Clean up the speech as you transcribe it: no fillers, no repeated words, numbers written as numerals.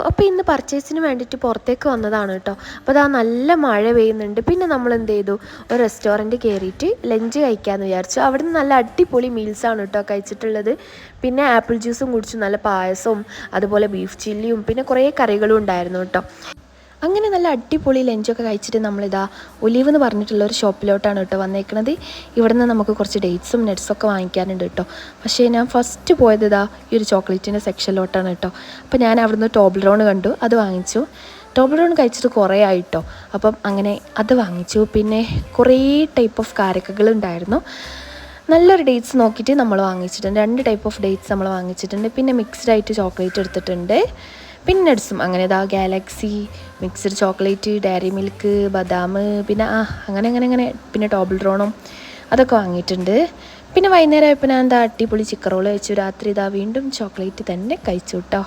അപ്പോൾ ഇന്ന് പർച്ചേസിന് വേണ്ടിയിട്ട് പുറത്തേക്ക് വന്നതാണ് കേട്ടോ. അപ്പോൾ അതാ നല്ല മഴ പെയ്യുന്നുണ്ട്. പിന്നെ നമ്മൾ എന്ത് ചെയ്തു, ഒരു റെസ്റ്റോറൻറ്റ് കയറിയിട്ട് ലഞ്ച് കഴിക്കാമെന്ന് വിചാരിച്ചു. അവിടെ നിന്ന് നല്ല അടിപൊളി മീൽസാണ് കേട്ടോ കഴിച്ചിട്ടുള്ളത്. പിന്നെ ആപ്പിൾ ജ്യൂസും കുടിച്ചു, നല്ല പായസവും അതുപോലെ ബീഫ് ചില്ലിയും പിന്നെ കുറേ കറികളും ഉണ്ടായിരുന്നു കേട്ടോ. അങ്ങനെ നല്ല അടിപൊളി ലഞ്ചൊക്കെ കഴിച്ചിട്ട് നമ്മളിതാ ഒലീവ് എന്ന് പറഞ്ഞിട്ടുള്ള ഒരു ഷോപ്പിലോട്ടാണ് കേട്ടോ വന്നേക്കുന്നത്. ഇവിടെ നിന്ന് നമുക്ക് കുറച്ച് ഡേറ്റ്സും നട്ട്സൊക്കെ വാങ്ങിക്കാനുണ്ട് കേട്ടോ. പക്ഷേ ഞാൻ ഫസ്റ്റ് പോയത് ഇതാ ഈ ഒരു ചോക്ലേറ്റിൻ്റെ സെക്ഷനിലോട്ടാണ് കേട്ടോ. അപ്പോൾ ഞാൻ അവിടുന്ന് ടോബ്ലറോൺ കണ്ടു, അത് വാങ്ങിച്ചു. ടോബ്ലറോൺ കഴിച്ചിട്ട് കുറേ ആയിട്ടോ. അപ്പം അങ്ങനെ അത് വാങ്ങിച്ചു. പിന്നെ കുറേ ടൈപ്പ് ഓഫ് കാരക്കകളുണ്ടായിരുന്നു. നല്ലൊരു ഡേറ്റ്സ് നോക്കിയിട്ട് നമ്മൾ വാങ്ങിച്ചിട്ടുണ്ട്. 2 ടൈപ്പ് ഓഫ് ഡേറ്റ്സ് നമ്മൾ വാങ്ങിച്ചിട്ടുണ്ട്. പിന്നെ മിക്സ്ഡ് ആയിട്ട് ചോക്ലേറ്റ് എടുത്തിട്ടുണ്ട്. പിന്നെ നട്ട്സും അങ്ങനെ ഇതാ Galaxy, mixed chocolate, dairy milk, ബദാം, പിന്നെ അങ്ങനെ പിന്നെ ടോബ്ലറോണും അതൊക്കെ വാങ്ങിയിട്ടുണ്ട്. പിന്നെ വൈകുന്നേരം ആയപ്പോൾ ഞാൻ എന്താ അടിപൊളി ചിക്കൻ റോൾ കഴിച്ചു. രാത്രി ഇതാ വീണ്ടും ചോക്ലേറ്റ് തന്നെ കഴിച്ചു കേട്ടോ.